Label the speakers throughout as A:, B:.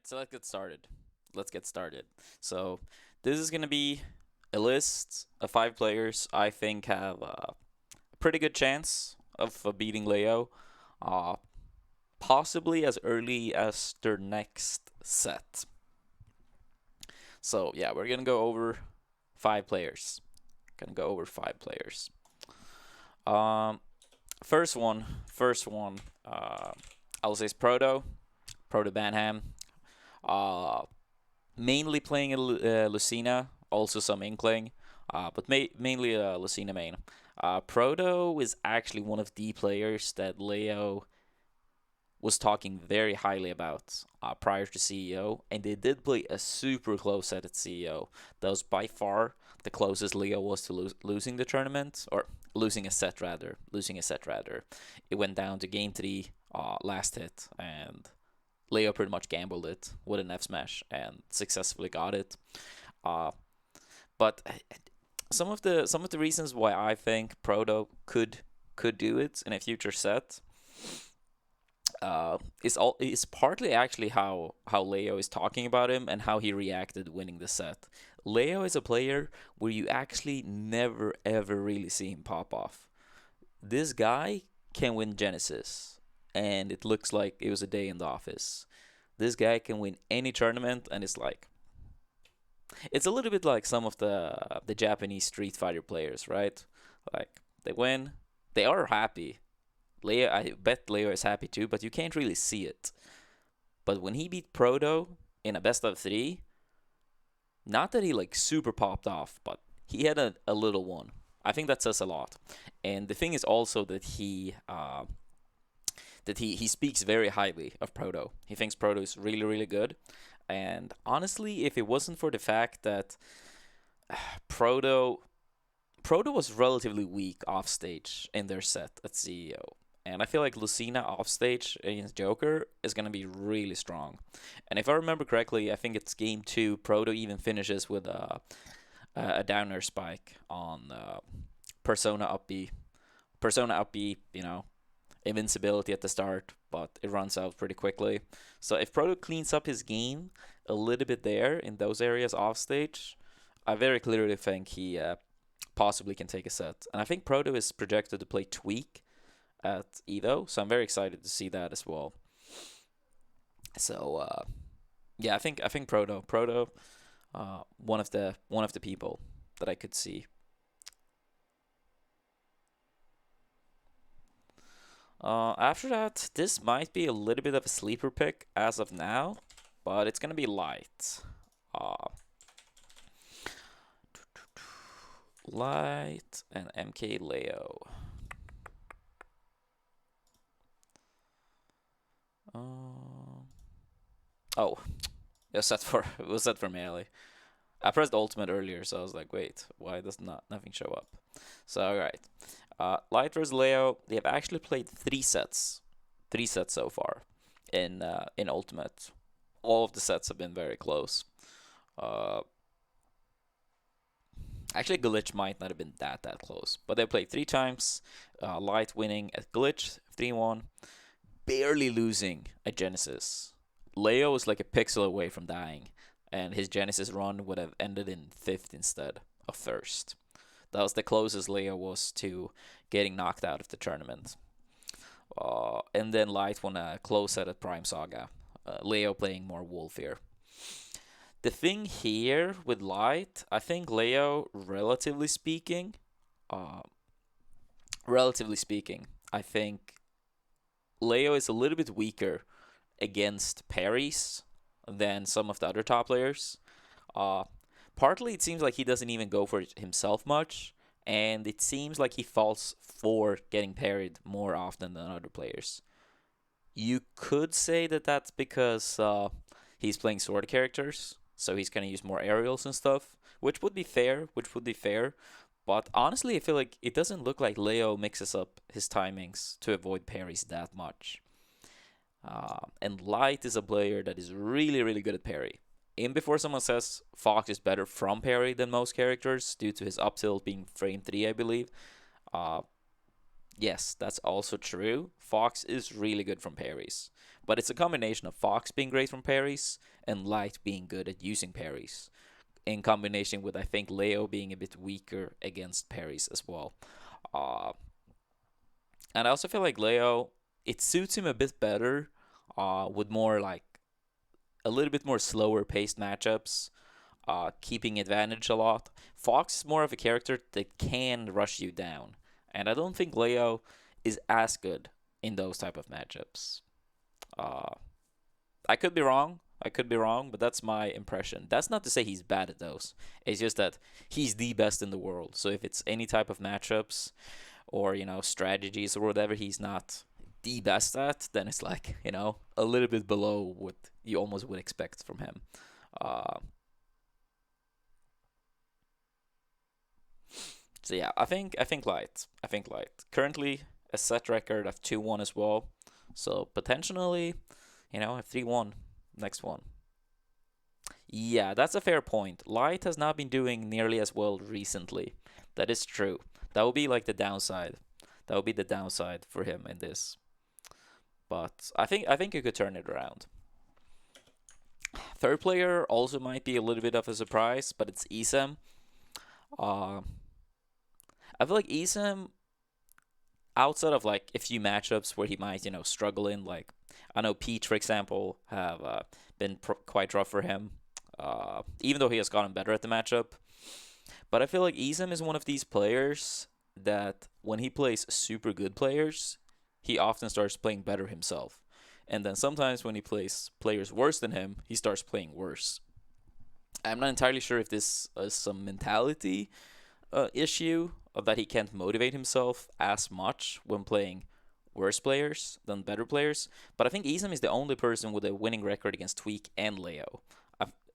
A: so let's get started. Let's get started. So this is gonna be a list of 5 players I think have a pretty good chance of beating Leo, uh, possibly as early as their next set. So yeah, we're gonna go over 5 players. Gonna go over 5 players. Um, first one. I'll say is Proto Banham. Uh, Mainly playing a Lucina, also some Inkling, but mainly a Lucina main. Proto is actually one of the players that Leo was talking very highly about prior to CEO, and they did play a super close set at CEO. That was by far the closest Leo was to losing the tournament, or losing a set rather. Losing a set rather. It went down to game 3, last hit, and Leo pretty much gambled it with an F smash and successfully got it. Uh, but some of the reasons why I think Proto could do it in a future set is partly actually how Leo is talking about him and how he reacted winning the set. Leo is a player where you actually never ever really see him pop off. This guy can win Genesis, and it looks like it was a day in the office. This guy can win any tournament, and it's a little bit like some of the Japanese Street Fighter players, right? Like they win, they are happy. Leo, I bet Leo is happy too, but you can't really see it. But when he beat Proto in a best of 3, not that he like super popped off, but he had a little one. I think that says a lot. And the thing is also that he speaks very highly of Proto. He thinks Proto is really really good. And honestly, if it wasn't for the fact that Proto Proto was relatively weak off stage in their set at CEO. And I feel like Lucina off stage against Joker is going to be really strong. And if I remember correctly, I think it's game 2. Proto even finishes with a downer spike on Persona up B. Persona up B, invincibility at the start, but it runs out pretty quickly. So if Proto cleans up his game a little bit there in those areas off stage, I very clearly think he possibly can take a set. And I think Proto is projected to play Tweek at Evo, so I'm very excited to see that as well. So yeah, I think Proto, one of the people that I could see. After that, this might be a little bit of a sleeper pick as of now, but it's gonna be light. Uh, Light and MKLeo. Oh, it was set for melee. I pressed ultimate earlier, so I was like, wait, why does nothing show up? So alright. Light vs Leo, they have actually played 3 sets. 3 sets so far in ultimate. All of the sets have been very close. Uh, Actually, Glitch might not have been that close, but they played 3 times. Light winning at Glitch 3-1, barely losing at Genesis. Leo was like a pixel away from dying, and his Genesis run would have ended in 5th instead of 1st. That was the closest Leo was to getting knocked out of the tournament. And then Light won a close set at Prime Saga. Leo playing more Wolf here. The thing here with Light, I think Leo, uh, relatively speaking, I think Leo is a little bit weaker against parries than some of the other top players. Uh, Partly, it seems like he doesn't even go for it himself much, and it seems like he falls for getting parried more often than other players. You could say that that's because he's playing sword characters, so he's gonna use more aerials and stuff, which would be fair. Which would be fair. But honestly, I feel like it doesn't look like Leo mixes up his timings to avoid parries that much. And Light is a player that is really, really good at parry. In before someone says Fox is better from parry than most characters due to his up tilt being frame 3, I believe. Uh, yes, that's also true. Fox is really good from parries. But it's a combination of Fox being great from parries and Light being good at using parries, in combination with I think Leo being a bit weaker against parries as well. Uh, and I also feel like Leo, it suits him a bit better with more like a little bit more slower paced matchups, keeping advantage a lot. Fox is more of a character that can rush you down, and I don't think Leo is as good in those type of matchups. Uh, I could be wrong. I could be wrong, but that's my impression. That's not to say he's bad at those. It's just that he's the best in the world. So if it's any type of matchups or, strategies or whatever he's not the best at, then it's like, a little bit below what you almost would expect from him. Uh, so yeah, I think light. I think light. Currently a set record of 2-1 as well. So potentially, a 3-1 next one. Yeah, that's a fair point. Light has not been doing nearly as well recently. That is true. That would be like the downside. That would be the downside for him in this. But I think you could turn it around. Third player also might be a little bit of a surprise, but it's Isam. Uh, I feel like Isam, outside of like a few matchups where he might, struggle in, like I know Peach, for example, have been quite rough for him, even though he has gotten better at the matchup. But I feel like Isam is one of these players that when he plays super good players, he often starts playing better himself. And then sometimes when he plays players worse than him, he starts playing worse. I'm not entirely sure if this is some mentality issue of that he can't motivate himself as much when playing worse players than better players. But I think Isam is the only person with a winning record against Tweek and Leo.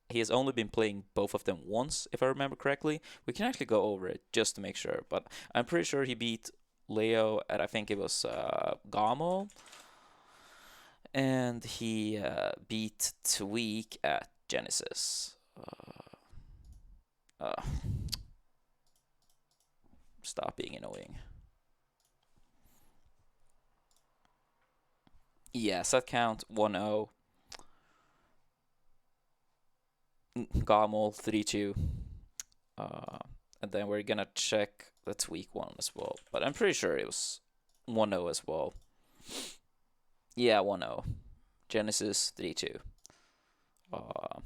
A: He has only been playing both of them once, if I remember correctly. We can actually go over it just to make sure. But I'm pretty sure he beat Leo at, I think it was Gamo. And he beat Tweek at Genesis. Uh, stop being annoying. Yeah, set count 1-0. Gamo 3-2. Uh, and then we're gonna check the Tweek one as well. But I'm pretty sure it was 1-0 as well. Yeah, 1-0. Genesis 3-2. Uh,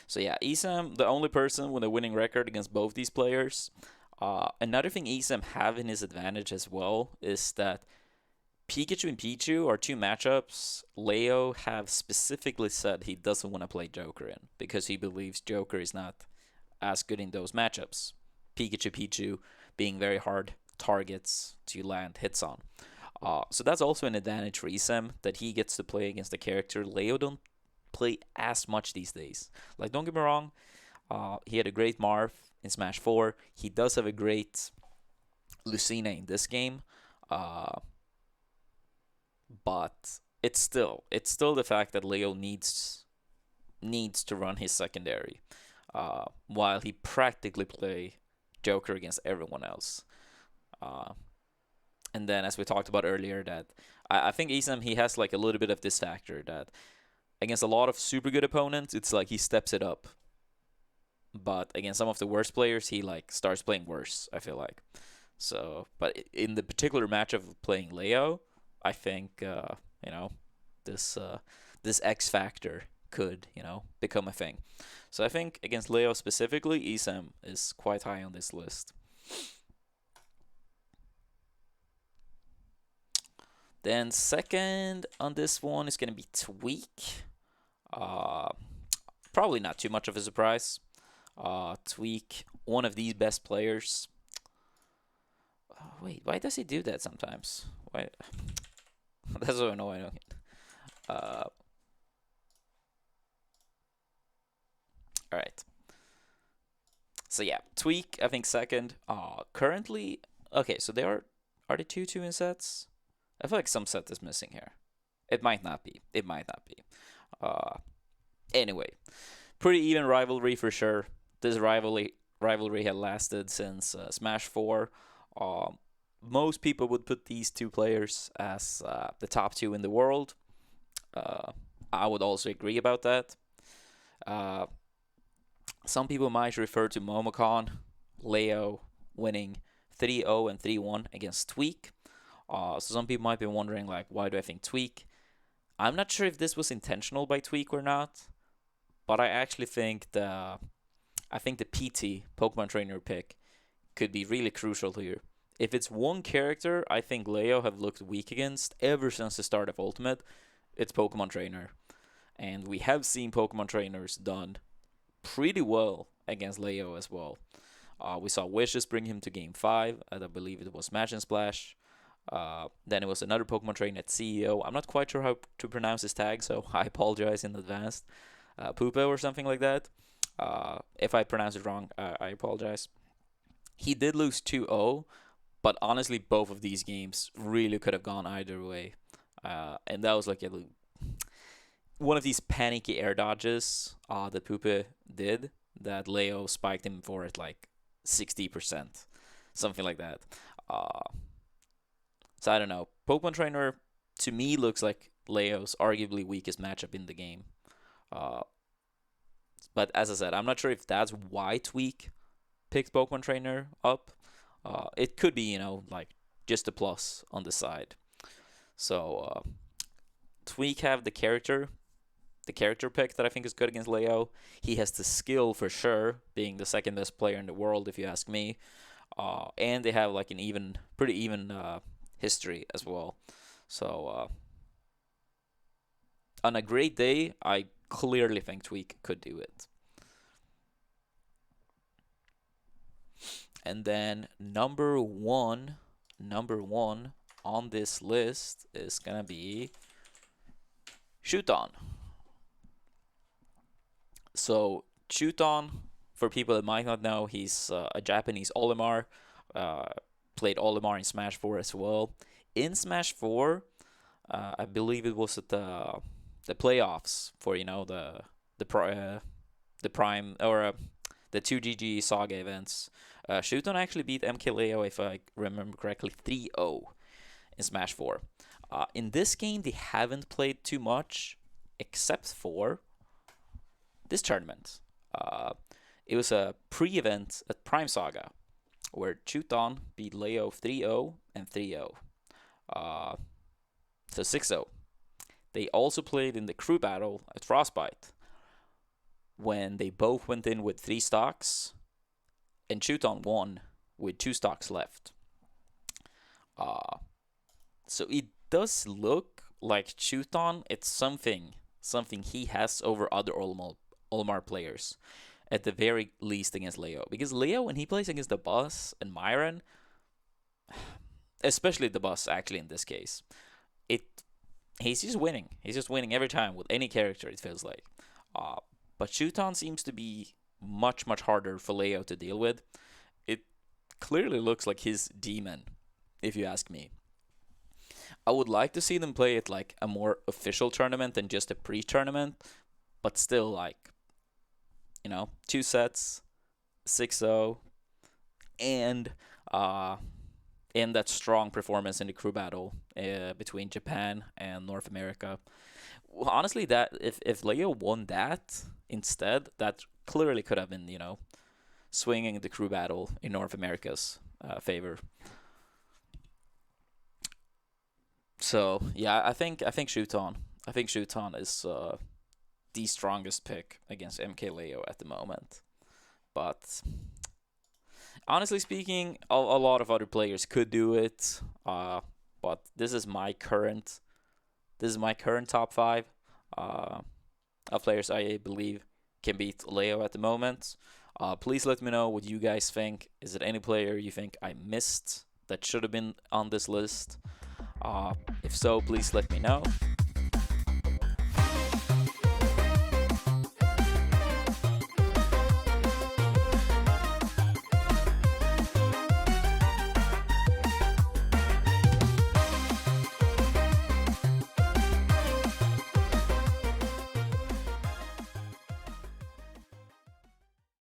A: so yeah, Isam, the only person with a winning record against both these players. Another thing Isam have in his advantage as well is that Pikachu and Pichu are two matchups Leo have specifically said he doesn't want to play Joker in because he believes Joker is not as good in those matchups. Pikachu, Pichu being very hard targets to land hits on. So that's also an advantage for Isam that he gets to play against the character Leo don't play as much these days. Like, don't get me wrong, he had a great Marth in Smash 4. He does have a great Lucina in this game. But it's still the fact that Leo needs to run his secondary, while he practically play Joker against everyone else. Uh, and then as we talked about earlier, that I think Isam he has like a little bit of this factor that against a lot of super good opponents, it's like he steps it up. But against some of the worst players, he like starts playing worse, I feel like. So, but in the particular matchup of playing Leo, I think this this X factor could become a thing. So I think against Leo specifically, Isam is quite high on this list. Then second on this one is gonna be Tweek. Uh, Probably not too much of a surprise. Tweek, one of the best players. Wait, why does he do that sometimes? Why? That's so annoying. Uh, all right. So yeah, Tweek, I think second. Currently, okay. So they are they 2-2 in sets? I feel like some set is missing here. It might not be. It might not be. Uh, anyway, pretty even rivalry for sure. This rivalry had lasted since Smash 4. most people would put these two players as the top two in the world. Uh, I would also agree about that. Uh, some people might refer to Momocon, Leo winning 3-0 and 3-1 against Tweek. So some people might be wondering, like, why do I think Tweek? I'm not sure if this was intentional by Tweek or not, but I actually think the PT Pokemon Trainer pick could be really crucial here. If it's one character I think Leo have looked weak against ever since the start of Ultimate, it's Pokemon Trainer. And we have seen Pokemon Trainers done pretty well against Leo as well. We saw Wishes bring him to Game 5, I believe it was Match and Splash. Then it was another Pokemon Trainer at CEO. I'm not quite sure how to pronounce his tag, so I apologize in advance. Pupo or something like that. If I pronounce it wrong, I apologize. He did lose 2-0, but honestly, both of these games really could have gone either way. And that was like one of these panicky air dodges that Pupa did that Leo spiked him for at like 60%, something like that. So I don't know. Pokemon Trainer to me looks like Leo's arguably weakest matchup in the game. But as I said, I'm not sure if that's why Tweek picked Pokemon Trainer up. It could be, like just a plus on the side. So Tweek have the character pick that I think is good against Leo. He has the skill for sure, being the second best player in the world, if you ask me. And they have like pretty even history as well. So on a great day, I clearly think Tweek could do it. And then number one on this list is gonna be Shuton. So Shuton, for people that might not know, he's a Japanese Olimar. Played Olimar in Smash 4 as well. In Smash 4, I believe it was at the playoffs for the prime or the 2GG Saga events. Shuton actually beat MKLeo, if I remember correctly, 3-0 in Smash 4. In this game, they haven't played too much, except for this tournament. It was a pre-event at Prime Saga, where Shuton beat Leo 3-0 and 3-0. So 6-0. They also played in the crew battle at Frostbite, when they both went in with 3 stocks, and Shuton won with 2 stocks left. So it does look like Shuton, it's something he has over other Olimar players, at the very least against Leo. Because Leo, when he plays against the boss and Myron, especially the boss actually in this case, he's just winning. He's just winning every time with any character, it feels like. But Shuton seems to be much, much harder for Leo to deal with. It clearly looks like his demon, if you ask me. I would like to see them play it like a more official tournament than just a pre-tournament, but still, like, 2 sets, 6-0, and that strong performance in the crew battle between Japan and North America. Honestly, that if Leo won that instead, that clearly could have been, swinging the crew battle in North America's favor. So yeah, I think Shuton. I think Shuton is the strongest pick against MKLeo at the moment. But honestly speaking, a lot of other players could do it. But this is my current top 5 of players I believe can beat Leo at the moment. Please let me know what you guys think. Is it any player you think I missed that should have been on this list? If so, please let me know.